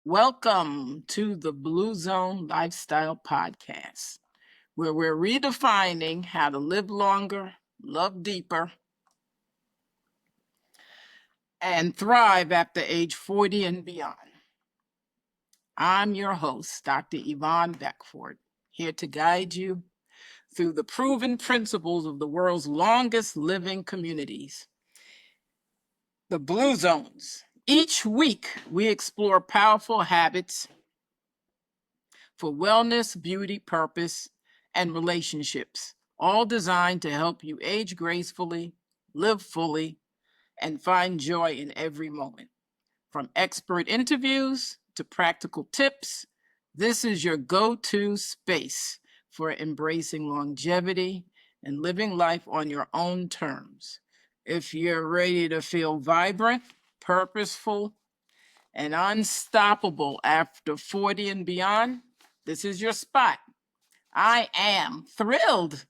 Welcome to the Blue Zone Lifestyle Podcast, where we're redefining how to live longer, love deeper, and thrive after age 40 and beyond. I'm your host, Dr. Yvonne Beckford, here to guide you through the proven principles of the world's longest living communities, the Blue Zones. Each week, we explore powerful habits for wellness, beauty, purpose, and relationships, all designed to help you age gracefully, live fully, and find joy in every moment. From expert interviews to practical tips, this is your go-to space for embracing longevity and living life on your own terms. If you're ready to feel vibrant, purposeful, and unstoppable after 40 and beyond, this is your spot. I am thrilled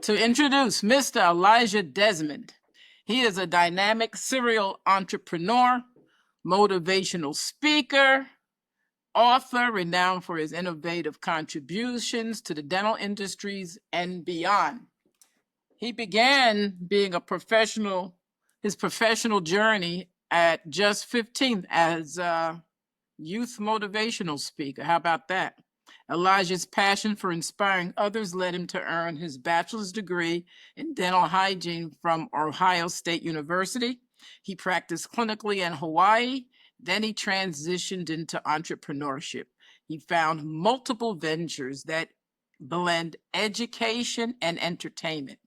to introduce Mr. Elijah Desmond. He is a dynamic serial entrepreneur, motivational speaker, author renowned for his innovative contributions to the dental industries and beyond. He began being his professional journey at just 15 as a youth motivational speaker. How about that? Elijah's passion for inspiring others led him to earn his bachelor's degree in dental hygiene from Ohio State University. He practiced clinically in Hawaii. Then he transitioned into entrepreneurship. He found multiple ventures that blend education and entertainment.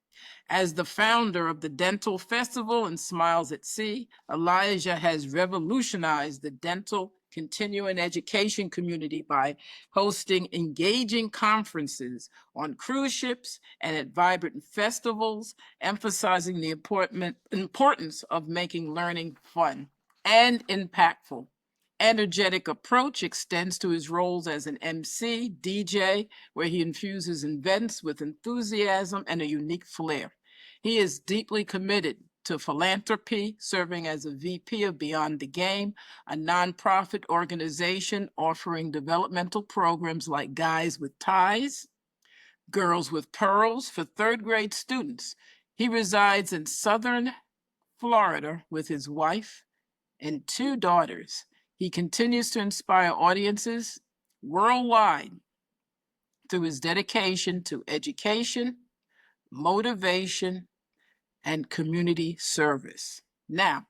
As the founder of the Dental Festival and Smiles at Sea, Elijah has revolutionized the dental continuing education community by hosting engaging conferences on cruise ships and at vibrant festivals, emphasizing the importance of making learning fun and impactful. Energetic approach extends to his roles as an MC, DJ, where he infuses events with enthusiasm and a unique flair. He is deeply committed to philanthropy, serving as a VP of Beyond the Game, a nonprofit organization offering developmental programs like Guys with Ties, Girls with Pearls for third grade students. He resides in Southern Florida with his wife and 2 daughters. He continues to inspire audiences worldwide through his dedication to education, motivation, and community service. Now,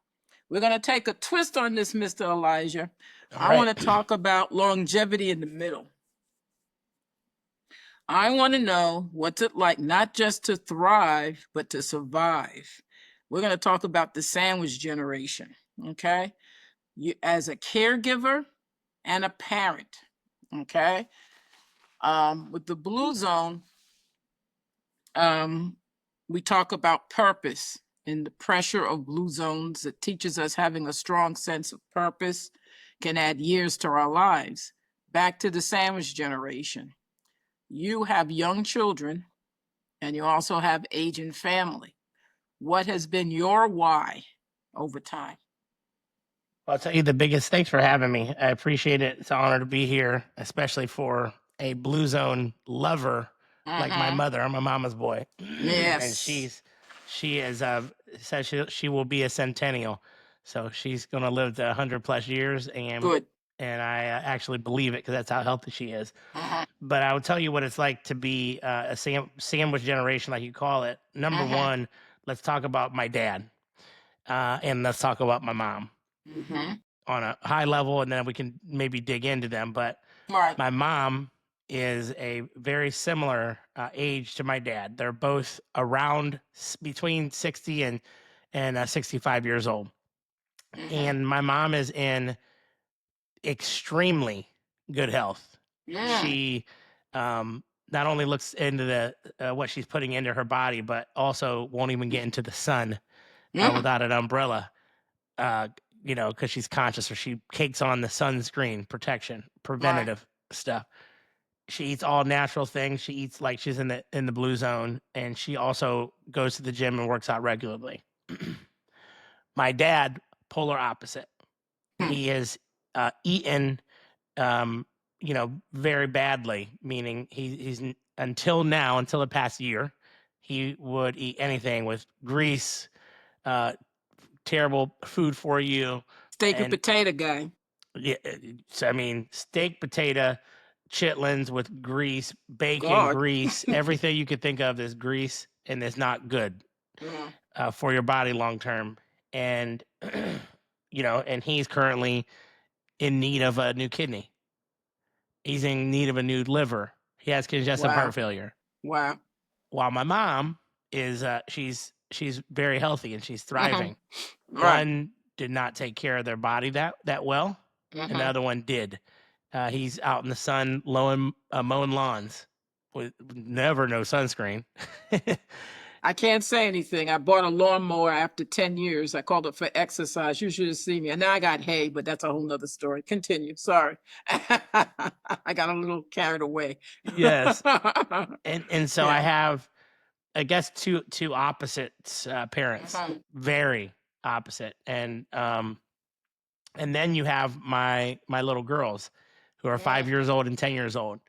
we're going to take a twist on this, Mr. Elijah. I want to talk about longevity in the middle. I want to know what's it like not just to thrive, but to survive. We're going to talk about the sandwich generation, okay? You, as a caregiver and a parent, okay? With the Blue Zone, we talk about purpose and the pressure of Blue Zones that teaches us having a strong sense of purpose can add years to our lives. Back to the sandwich generation. You have young children and you also have aging family. What has been your why over time? Well, I'll tell you the biggest thanks for having me. I appreciate it. It's an honor to be here, especially for a Blue Zone lover like my mother. I'm a mama's boy. Yes. And she is says she will be a centennial. So she's going to live to 100 plus years. And Good. And I actually believe it because that's how healthy she is. But I will tell you what it's like to be a sandwich generation, like you call it. Number one, let's talk about my dad. And let's talk about my mom. On a high level, and then we can maybe dig into them. But my mom is a very similar age to my dad. They're both around between 60 and 65 years old. And my mom is in extremely good health. She not only looks into the what she's putting into her body, but also won't even get into the sun without an umbrella. Because she's conscious, or she cakes on the sunscreen protection, preventative stuff. She eats all natural things. She eats like she's in the Blue Zone, and she also goes to the gym and works out regularly. My dad, polar opposite. He is eaten, very badly, meaning he's until now, until the past year, he would eat anything with grease, uh, terrible food for you. Steak and And potato guy. yeah, so, I mean, steak, potato, chitlins with grease, bacon, God. grease, everything you could think of is grease, and it's not good Mhm. for your body long term. And and he's currently in need of a new kidney. He's in need of a new liver. He has congestive heart Wow. failure. Wow. While my mom is, she's very healthy and she's thriving. Right. One did not take care of their body that well, and the other one did. He's out in the sun mowing lawns with never no sunscreen. I can't say anything. I bought a lawnmower after 10 years. I called it for exercise. You should have seen me. And now I got hay, but that's a whole nother story. Continue. Sorry. I got a little carried away. Yes, and so I Yeah. have, I guess, two opposites, parents, very opposite, and then you have my little girls, who are 5 years old and 10 years old.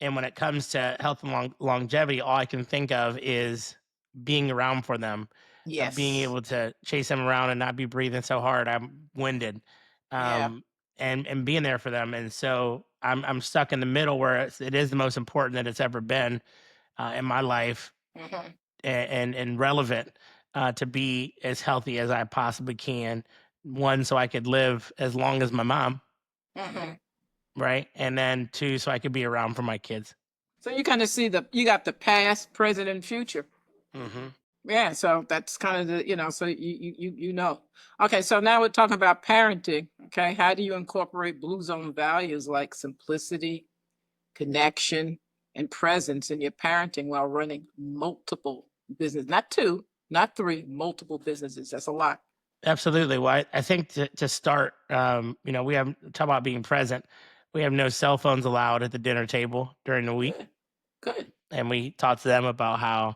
And when it comes to health and longevity, all I can think of is being around for them, being Yes. able to chase them around and not be breathing so hard I'm winded, Yeah. and being there for them. And so I'm stuck in the middle where it is the most important that it's ever been in my life, and relevant, to be as healthy as I possibly can. One, so I could live as long as my mom, right? And then two, so I could be around for my kids. So you kind of see you got the past, present, and future. Mm-hmm. Yeah, so that's kind of so you know. Okay, so now we're talking about parenting. Okay, how do you incorporate Blue Zone values like simplicity, connection, and presence in your parenting while running multiple business, not two, not three, multiple businesses? That's a lot. Absolutely. Well, I think to start, we have talk about being present. We have no cell phones allowed at the dinner table during the week, Good, good. and we talk to them about how,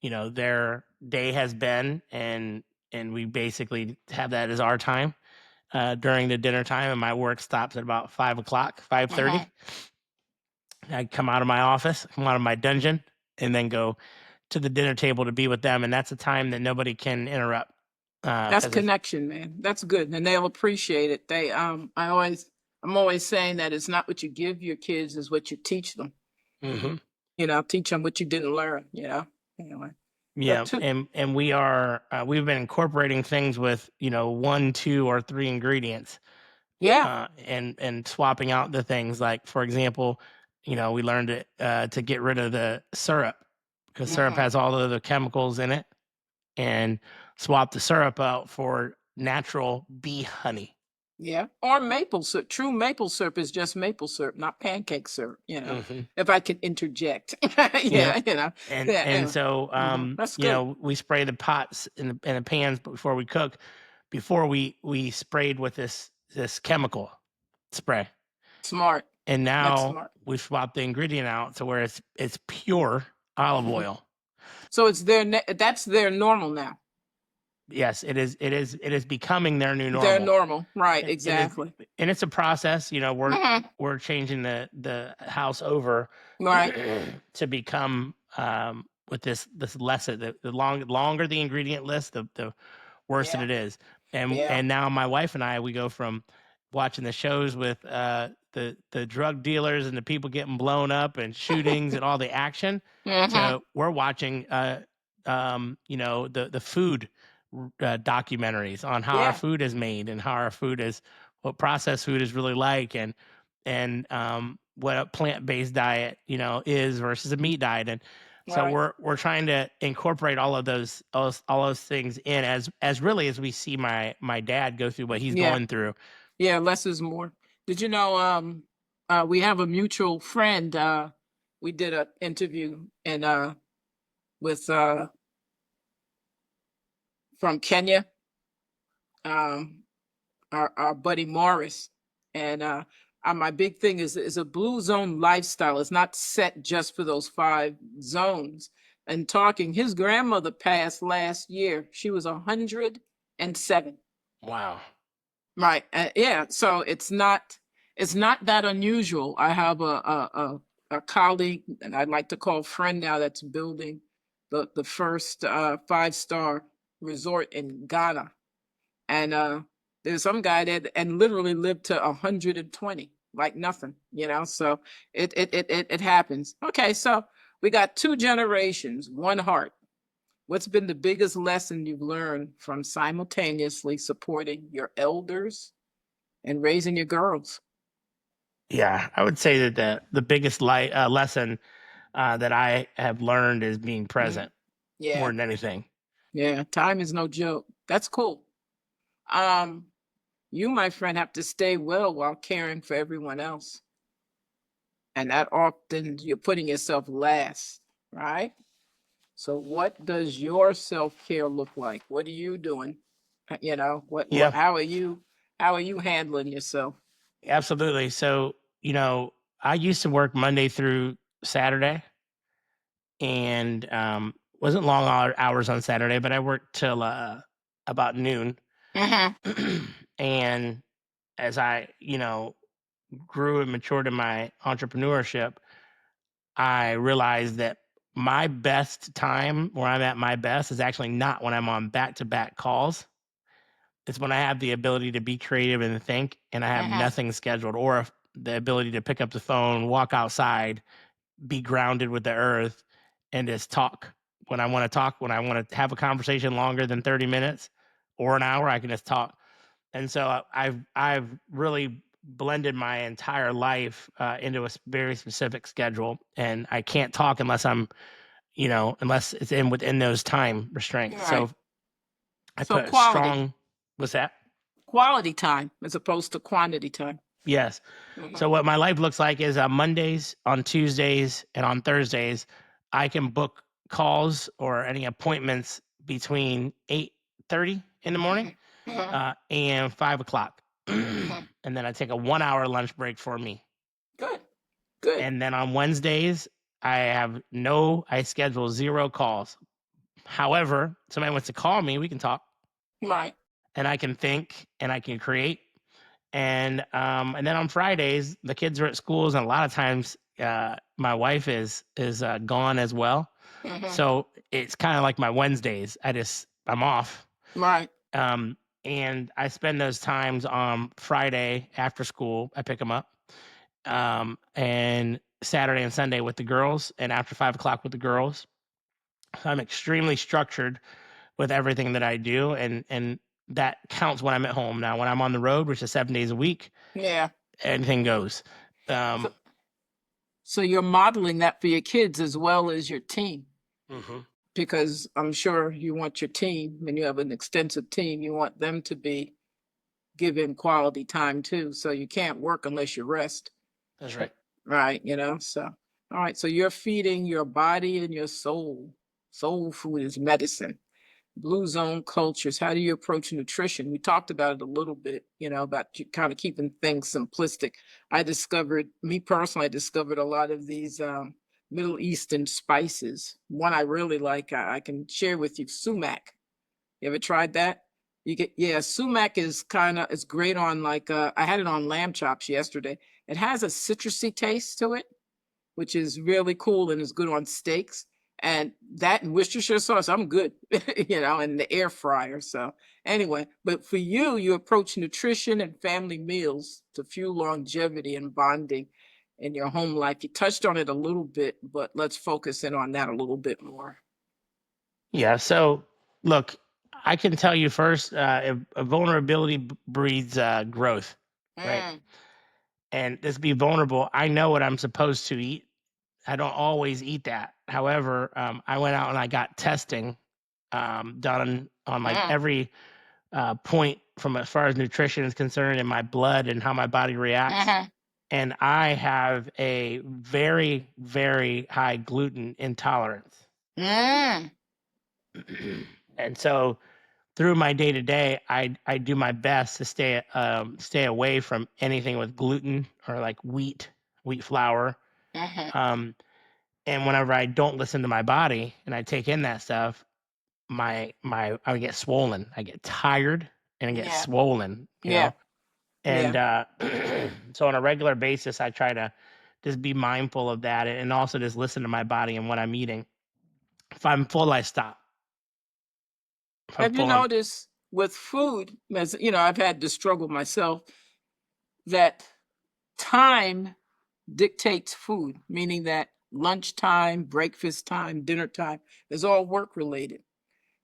their day has been, and we basically have that as our time during the dinner time. And my work stops at about 5 o'clock, 5:30. I come out of my office, come out of my dungeon, and then go to the dinner table to be with them. And that's a time that nobody can interrupt, That's because it's. connection, man. That's good, and they'll appreciate it. I'm always saying that it's not what you give your kids, is what you teach them. Mhm. Teach them what you didn't learn. Anyway. Yeah, Two, and we've been incorporating things with, 1, 2, or 3 ingredients, yeah. and swapping out the things. Like, for example, we learned to get rid of the syrup, because syrup has all of the chemicals in it, and swap the syrup out for natural bee honey. Yeah. Or maple syrup. True maple syrup is just maple syrup, not pancake syrup, Hmm. if I could interject. Yep. Yeah, And Yeah, and anyway. so, That's good. we spray the pots and the pans before we cook, before we sprayed with this chemical spray. Smart. And That's now smart. we swapped the ingredient out to where it's pure olive oil. So that's their normal now. Yes, it is becoming their new Their normal. normal. Right, It is, exactly. and it's a process. We're Mhm. we're changing the house over Right. to become, with this lesson. The longer the ingredient list, the worse that Yeah. it is. And Yeah. and now my wife and I, we go from watching the shows with the drug dealers and the people getting blown up and shootings and all the action, hmm to we're watching, the food documentaries on how our Yeah. food is made, and how our food is, what processed food is really like, and what a plant-based diet, is versus a meat diet. And so Right. we're trying to incorporate all of those things in, as really as we see my dad go through what he's Yeah. going through. Yeah. Less is more. Did you know? We have a mutual friend. We did an interview with from Kenya. Um, our buddy Morris, and my big thing is a Blue Zone lifestyle. It's not set just for those 5 zones. And talking, his grandmother passed last year. She was 107. Wow. Right. Yeah. So it's not that unusual. I have a colleague, and I'd like to call friend now, that's building the first 5-star resort in Ghana. And there's some guy that and literally lived to 120, like nothing, you know. So it happens. Okay, so we got 2 generations, one heart. What's been the biggest lesson you've learned from simultaneously supporting your elders and raising your girls? Yeah, I would say that the biggest lesson that I have learned is being Mhm. present more Yeah, than anything. yeah. Time is no joke. That's cool. Um, you, my friend, have to stay well while caring for everyone else. And that often you're putting yourself last, right? So what does your self-care look like? What are you doing? You know, Yeah, how are you handling yourself? absolutely. So, I used to work Monday through Saturday, and wasn't long hours on Saturday, but I worked till about noon. Hmm. And as I, grew and matured in my entrepreneurship, I realized that my best time, where I'm at my best, is actually not when I'm on back to back calls. It's when I have the ability to be creative and think, and I have Hmm. nothing scheduled, or the ability to pick up the phone, walk outside, be grounded with the earth, and just talk. When I want to talk, when I want to have a conversation longer than 30 minutes or an hour, I can just talk. And so I've really blended my entire life into a very specific schedule, and I can't talk unless unless it's within those time restraints. Right. So I So put a quality, strong. What's that? quality time as opposed to quantity time. Yes. Hmm. So what my life looks like is on Mondays, on Tuesdays, and on Thursdays, I can book calls or any appointments between 8:30 in the morning Hmm. and 5 o'clock, Hmm. and then I take a 1 hour lunch break for me. Good. Good. And then on Wednesdays, I schedule 0 calls. However, somebody wants to call me, we can talk, Right. and I can think and I can create. And then on Fridays, the kids are at schools, and a lot of times my wife is gone as well. Hmm. So it's kind of like my Wednesdays. I'm off. Right. Um, and I spend those times on Friday after school. I pick them up. And Saturday and Sunday with the girls, and after 5 o'clock with the girls. So I'm extremely structured with everything that I do, and that counts when I'm at home. Now, when I'm on the road, which is 7 days a week, Yeah. anything goes. So, Um, so you're modeling that for your kids as well as your team, mhm, because I'm sure you want your team, when you have an extensive team, you want them to be given quality time too. So you can't work unless you rest. that's right. Right. You know, so, all right. So you're feeding your body and your soul. Soul food is medicine. Blue zone cultures. How do you approach nutrition? We talked about it a little bit, you know, about kind of keeping things simplistic. Me personally, I discovered a lot of these Middle Eastern spices. One I really like, I can share with you, sumac. You ever tried that? Yeah, sumac is it's great on, like, I had it on lamb chops yesterday. It has a citrusy taste to it, which is really cool and is good on steaks. And that and Worcestershire sauce, I'm good, you know, in the air fryer. So anyway, but for you, you approach nutrition and family meals to fuel longevity and bonding in your home life. You touched on it a little bit, but let's focus in on that a little bit more. Yeah. So, look, I can tell you first, if vulnerability breeds growth, right? Mm, And this be vulnerable. I know what I'm supposed to eat. I don't always eat that. However, I went out and I got testing done on like mm, every point from as far as nutrition is concerned in my blood and how my body reacts. mhm, And I have a very, very high gluten intolerance. mm, And so through my day to day, I do my best to stay away from anything with gluten or like wheat flour. mhm. Um, and whenever I don't listen to my body and I take in that stuff, I get swollen, I get tired, and it gets Yeah. swollen, you Yeah. know. And Yeah. so on a regular basis, I try to just be mindful of that, and also just listen to my body and what I'm eating. If I'm full, I stop. If I'm Have you full, I'm noticed with food, as you know, I've had to struggle myself, that time dictates food, meaning that lunchtime, breakfast time, dinner time is all work related.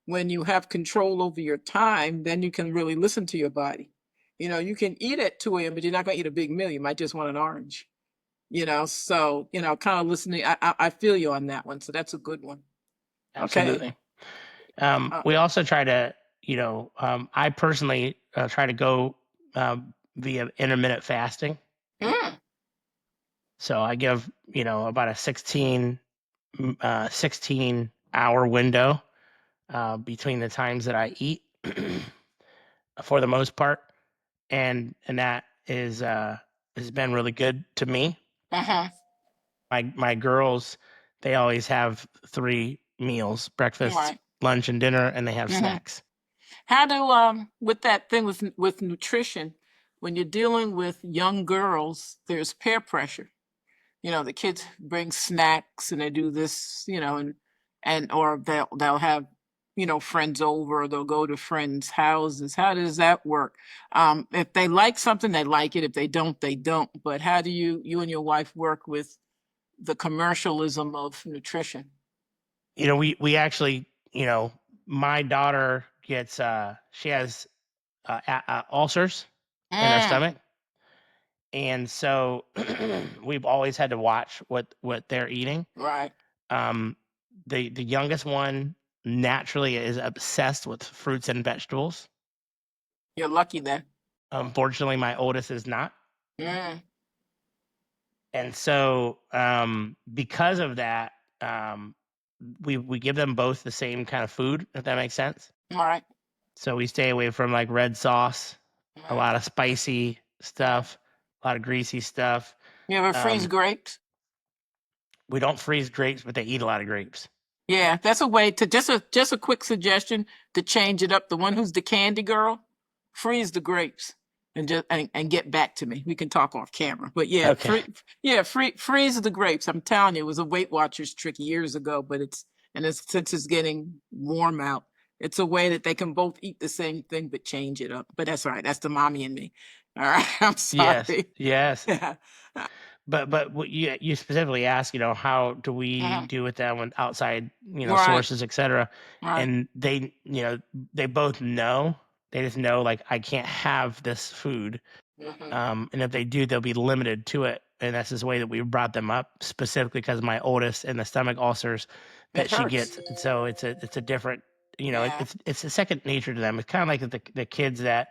When you have control over your time, then you can really listen to your body. You know, you can eat at 2 a.m., but you're not going to eat a big meal. You might just want an orange, you know. So, you know, kind of listening. I feel you on that one. So that's a good one. Okay. absolutely. Uh, We also try to, I personally try to go via intermittent fasting. mm, So I give, about a 16-hour window between the times that I eat for the most part. And that is has been really good to me. uh-huh. My girls, they always have 3 meals: breakfast, Right. lunch, and dinner, and they have Hmm. snacks. How do with that thing with nutrition, when you're dealing with young girls, there's peer pressure. You know, the kids bring snacks and they do this, you know, and or they'll have, you know, friends over, or they'll go to friends' houses. How does that work? If they like something, they like it. If they don't, they don't. But how do you and your wife work with the commercialism of nutrition? We actually, my daughter gets she has ulcers in her Mm, stomach, and so we've always had to watch what they're eating. right. Um, the youngest one naturally is obsessed with fruits and vegetables. You're lucky then. Unfortunately, my oldest is not. Mm, And so, because of that, um, we give them both the same kind of food, if that makes sense. all right. So we stay away from like red sauce, a Mm, lot of spicy mm. stuff, a lot of greasy stuff. You ever freeze Um, grapes? we don't freeze grapes, but they eat a lot of grapes. Yeah, that's a way to just a quick suggestion to change it up. The one who's the candy girl, freeze the grapes and and get back to me. We can talk off camera. But yeah, Okay. freeze the grapes. I'm telling you, it was a Weight Watchers trick years ago, but since it's getting warm out, it's a way that they can both eat the same thing but change it up. But that's all right. That's the mommy and me. All right. I'm Yes. sorry. Yes. Yeah. But what you specifically asked, how do we Mhm. do with them with outside, Right. sources, et cetera? Right. And they both know. They just know, like, I can't have this food. Hmm. And if they do, they'll be limited to it. And that's just the way that we brought them up, specifically because my oldest and the stomach ulcers It that she hurts. gets. And so it's a different, Yeah. it's a second nature to them. It's kind of like the kids that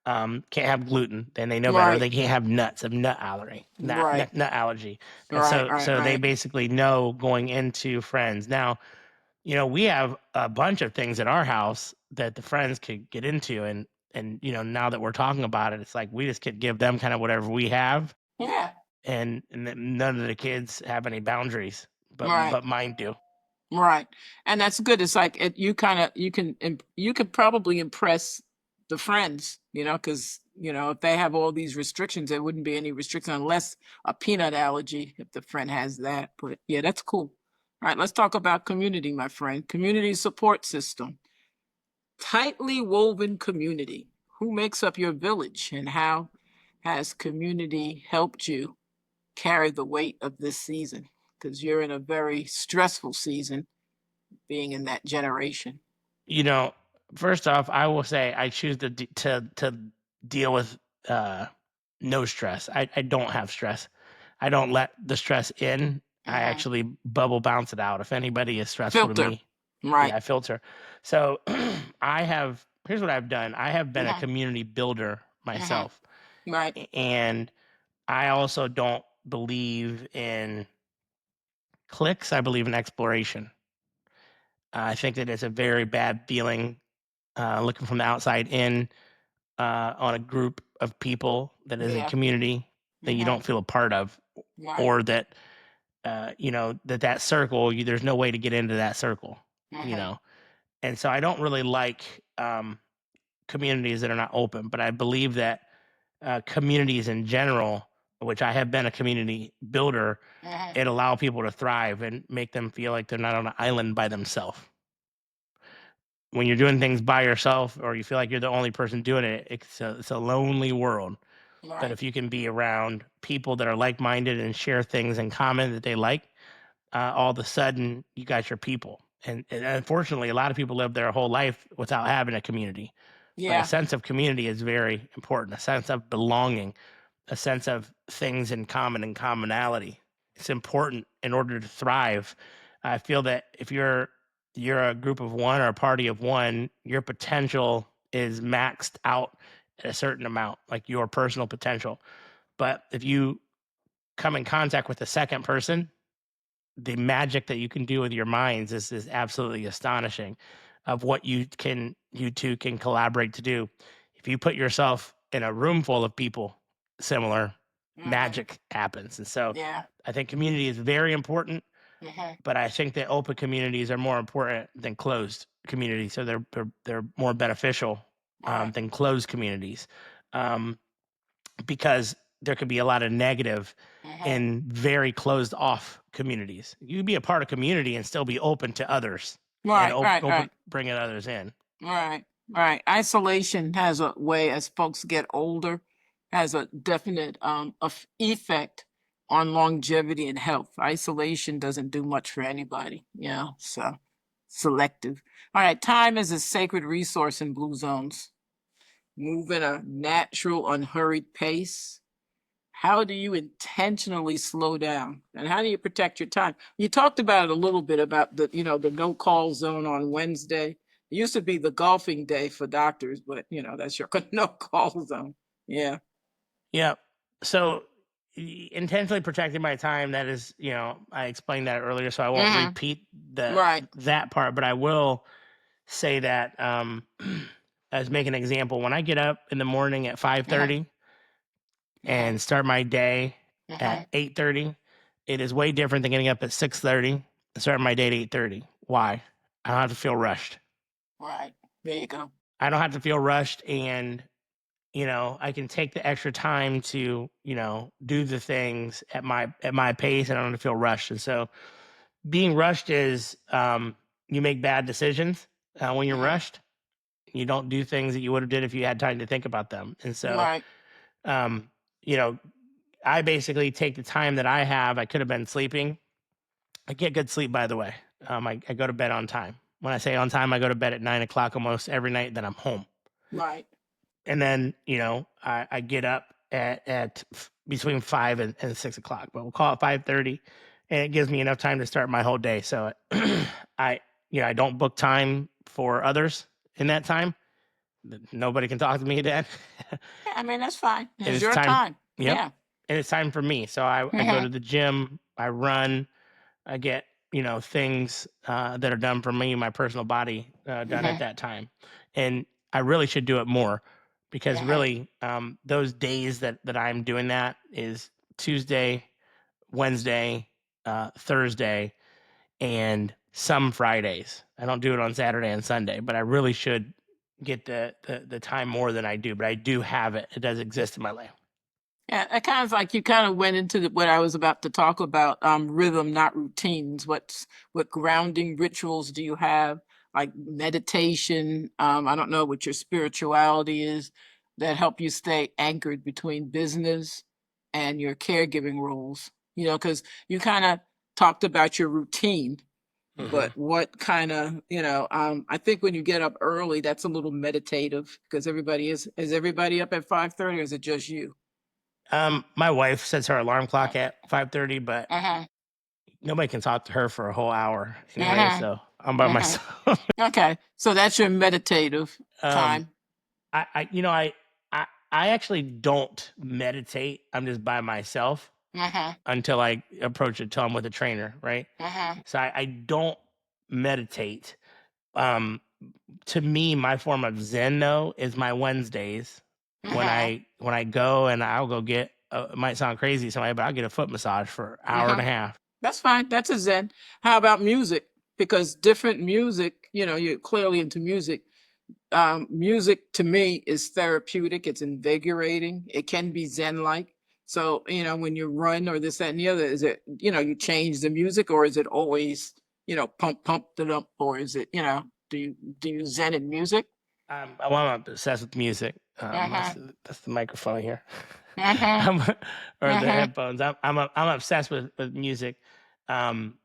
can't have gluten, then they know better. Right. They can't have nuts, of nut allergy, Right. nut allergy, and Right. Right. so they Right. basically know going into friends. Now, we have a bunch of things at our house that the friends could get into, and now that we're talking about it, it's like we just could give them kind of whatever we have, Yeah. and then none of the kids have any boundaries, but Right. mine do. Right. And that's good. It's like you kind of you can probably impress the friends, you know, because you know if they have all these restrictions, there wouldn't be any restriction unless a peanut allergy. If the friend has that, but yeah, that's cool. All right, let's talk about community, my friend. Community support system, tightly woven community. Who makes up your village, and how has community helped you carry the weight of this season? Because you're in a very stressful season being in that generation. You know, First off, I will say I choose to deal with uh, no stress. I don't have stress. I don't let the stress in. I Mhm. actually bubble bounce it out. If anybody is stressful to Filter. me, yeah, Right. I filter. So here's what I've done. I have been a Mhm. community builder Mhm. myself, Right. and I also don't believe in clicks. I believe in exploration. I think that it's a very bad feeling looking from the outside in on a group of people that is a Yeah. community that you Mhm. don't feel a part of, Right. or that that circle, there's no way to get into that circle, you Mhm. know. And so I don't really like communities that are not open, but I believe that communities in general, which I have been a community builder, it allow people to thrive and make them feel like they're not on an island by themselves. When you're doing things by yourself, or you feel like you're the only person doing it, it's a lonely world. But Right. if you can be around people that are like-minded and share things in common that they like, all of a sudden you got your people. And unfortunately, a lot of people live their whole life without having a community. But a Yeah. sense of community is very important. A sense of belonging, a sense of things in common and commonality. It's important in order to thrive. I feel that if you're a group of one or a party of one, your potential is maxed out at a certain amount, like your personal potential. But if you come in contact with a second person, the magic that you can do with your minds is absolutely astonishing, of what you two can collaborate to do. If you put yourself in a room full of people similar, magic happens. And so Yeah. I think community is very important, but I think that open communities are more important than closed communities. So they're more beneficial Right. than closed communities, because there could be a lot of negative in very closed off communities. You can be a part of community and still be open to others, and Right. Right. open Right. bringing others in. Right. Right. Isolation has a way, as folks get older, has a definite effect on longevity and health. Isolation doesn't do much for anybody. Yeah. So selective. All right. Time is a sacred resource in blue zones. Move at a natural, unhurried pace. How do you intentionally slow down, and how do you protect your time? You talked about it a little bit about the no call zone on Wednesday. It used to be the golfing day for doctors, but that's your no call zone. Yeah. Yeah. So intentionally protecting my time, that is, I explained that earlier, so I won't repeat Right. that part, but I will say that, as make an example, when I get up in the morning at 5:30 and start my day at 8:30, it is way different than getting up at 6:30 and starting my day at 8:30. Why? I don't have to feel rushed. Right. There you go. I don't have to feel rushed, and I can take the extra time to, do the things at my pace, and I don't have to feel rushed. And so being rushed is, you make bad decisions when you're rushed. You don't do things that you would have did if you had time to think about them. And so, Right. um, you know, I basically take the time that I have. I could have been sleeping. I get good sleep, by the way. I go to bed on time. When I say on time, I go to bed at 9 o'clock almost every night. Then I'm home. Right. And then, I get up at between 5 and 6 o'clock, but we'll call it 5:30, and it gives me enough time to start my whole day. So I, I don't book time for others in that time. Nobody can talk to me then. Yeah, I mean, that's fine. And It's it's your time. time. Yep. Yeah. And it's time for me. So I go to the gym, I run, I get, things that are done for me, my personal body, done at that time. And I really should do it more, because really, those days that I'm doing that is Tuesday, Wednesday, Thursday, and some Fridays. I don't do it on Saturday and Sunday, but I really should get the time more than I do. But I do have it. It does exist in my life. Yeah, it kind of like you kind of went into what I was about to talk about, rhythm, not routines. What grounding rituals do you have? Like meditation, I don't know what your spirituality is, that help you stay anchored between business and your caregiving roles. Because you kind of talked about your routine, but what kind of, I think when you get up early, that's a little meditative, because is everybody up at 5:30, or is it just you? My wife sets her alarm clock at 5:30, but Uh-huh. nobody can talk to her for a whole hour anyway. Uh-huh. So I'm by Uh-huh. myself. Okay. So that's your meditative um, time. I actually don't meditate. I'm just by myself Uh-huh. until I approach a tone with a trainer, right? Uh-huh. So I don't meditate. Um, to me, my form of Zen though is my Wednesdays, when Uh-huh. I go and I'll go get. It might sound crazy to somebody, but I'll get a foot massage for an hour and Uh-huh. a half. That's fine. That's a Zen. How about music? Because different music, you're clearly into music. Music to me is therapeutic. It's invigorating. It can be Zen-like. So, when you run or this, that, and the other, is it, you change the music, or is it always, pump it up, or is it, do you Zen in music? I'm obsessed with music. Uh-huh. That's the microphone here. Uh-huh. I'm, or the Uh-huh. headphones. I'm obsessed with music. Um,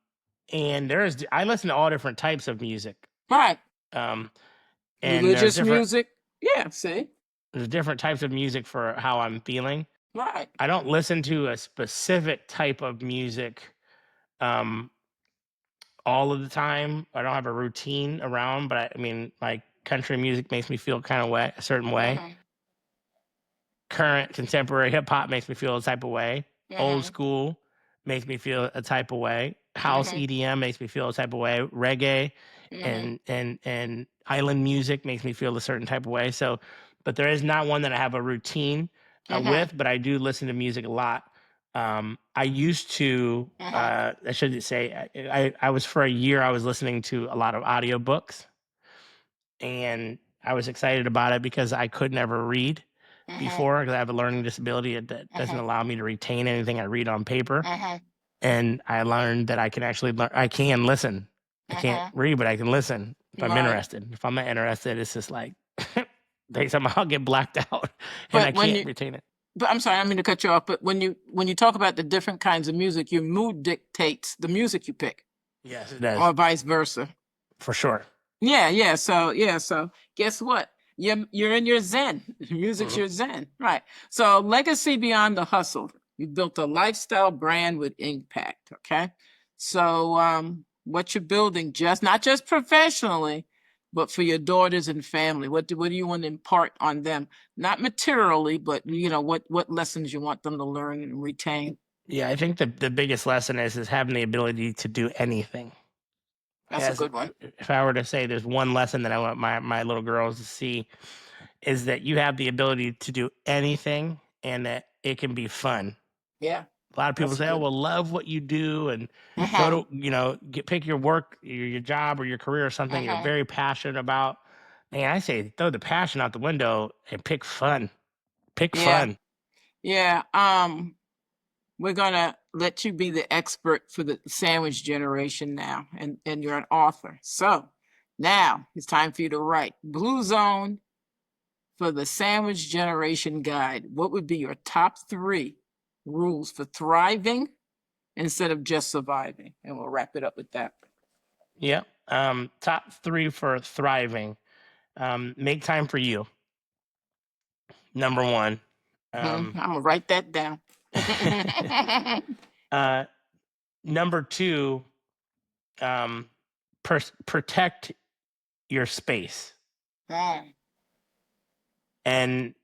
and I listen to all different types of music. Right. Um, and Religious music. Yeah, see? there's different types of music for how I'm feeling. Right. I don't listen to a specific type of music um, all of the time. I don't have a routine around, but I mean, like country music makes me feel kind of a certain way. Uh-huh. Current contemporary hip hop makes me feel a type of way. Old Uh-huh. school makes me feel a type of way. House Uh-huh. EDM makes me feel a type of way. Reggae Uh-huh. and island music makes me feel a certain type of way. So, but there is not one that I have a routine Uh-huh. with. But I do listen to music a lot. I used to. Uh-huh. I should say I was for a year. I was listening to a lot of audiobooks, and I was excited about it because I could never read Uh-huh. before because I have a learning disability that doesn't Uh-huh. allow me to retain anything I read on paper. Uh-huh. And I learned that I can actually learn. I can listen. I can't Uh-huh. read, but I can listen if I'm Right. interested. If I'm not interested, it's just like they somehow get blacked out, and I But when can't you retain it. but I'm sorry, I don't mean to cut you off, but when you talk about the different kinds of music, your mood dictates the music you pick, Yes, it does or vice versa. for sure. So guess what? You're in your Zen. Music's Mhm. your Zen. Right. So legacy beyond the hustle. You built a lifestyle brand with impact. Okay. So what you're building, just not just professionally, but for your daughters and family. What do you want to impart on them? Not materially, but what lessons you want them to learn and retain. Yeah, I think the biggest lesson is having the ability to do anything. That's a As good one. if I were to say there's one lesson that I want my little girls to see is that you have the ability to do anything and that it can be fun. Yeah, A lot of people that's say, "Oh, good. well, love what you do and go Uh-huh. to pick your work, your job or your career or something you're Uh-huh. very passionate about." Man, I say throw the passion out the window and pick fun. Pick Yeah. fun. Yeah. We're gonna let you be the expert for the sandwich generation now, and you're an author. So now it's time for you to write Blue Zone for the sandwich generation guide. What would be your top 3 rules for thriving instead of just surviving? And we'll wrap it up with that. Yep. Top 3 for thriving. Make time for you. Number 1. I'm Um, gonna write that down. uh, Number 2, um, protect your space. Mm, And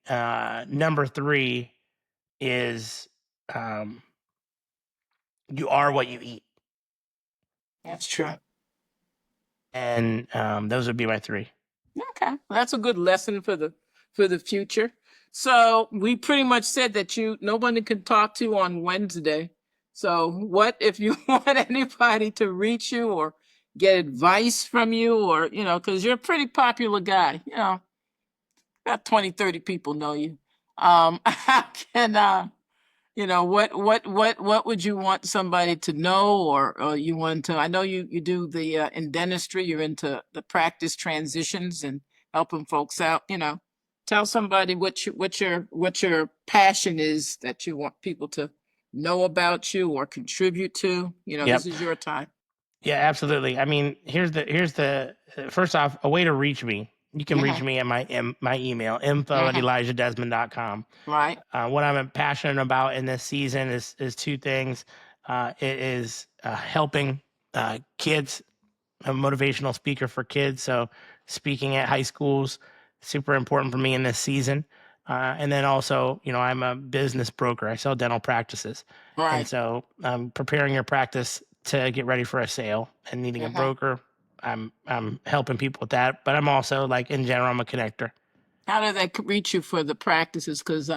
number 3 is um, you are what you eat. that's true. And those would be my 3. Okay, well, that's a good lesson for the future. So we pretty much said that nobody could talk to on Wednesday. So what if you want anybody to reach you or get advice from you, or because you're a pretty popular guy, about 20, 30 people know you. How can what would you want somebody to know, or you want to? I know you do the in dentistry. You're into the practice transitions and helping folks out. Tell somebody what your passion is that you want people to know about you or contribute to. This Yep. is your time. Yeah, absolutely. I mean, here's the first off, a way to reach me. You can reach Hmm. me at my email, info@elijahdesmond.com. Right. What I'm passionate about in this season is 2 things. It is helping kids, a motivational speaker for kids. So speaking at high schools, super important for me in this season. And then also, I'm a business broker. I sell dental practices. And Right. so I'm preparing your practice to get ready for a sale and needing a Hmm. broker. I'm helping people with that. But I'm also like in general, I'm a connector. How do they reach you for the practices? Because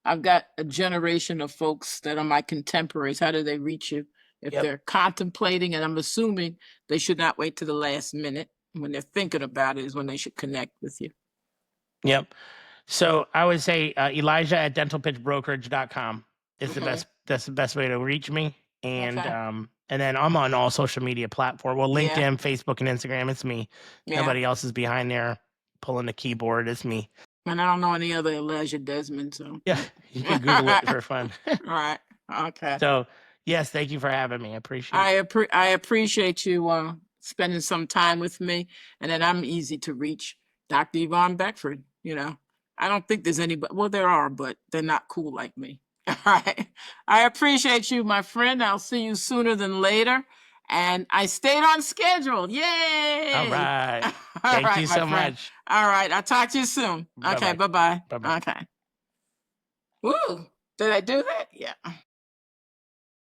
I've got a generation of folks that are my contemporaries. How do they reach you if Yep. they're contemplating? And I'm assuming they should not wait to the last minute. when they're thinking about it is when they should connect with you. Yep. So I would say Elijah at dentalpitchbrokerage.com is the best. That's the best way to reach me. And Okay. and then I'm on all social media platform. Well, Yeah. LinkedIn, Facebook, and Instagram. It's me. Yeah. Nobody else is behind there pulling the keyboard. It's me. And I don't know any other Elijah Desmond, so. Yeah, you can Google it for fun. Right. Okay. So yes, thank you for having me. I appreciate it. I appreciate you spending some time with me, and then I'm easy to reach. Dr. Yvonne Beckford, you know. I don't think there's anybody, well, there are, but they're not cool like me. All right. I appreciate you, my friend. I'll see you sooner than later. And I stayed on schedule. Yay! All right. All Thank right, you my so friend. much. All right. I'll talk to you soon. Okay. Bye-bye. Bye-bye. Bye-bye. Okay. Woo! Did I do that? Yeah.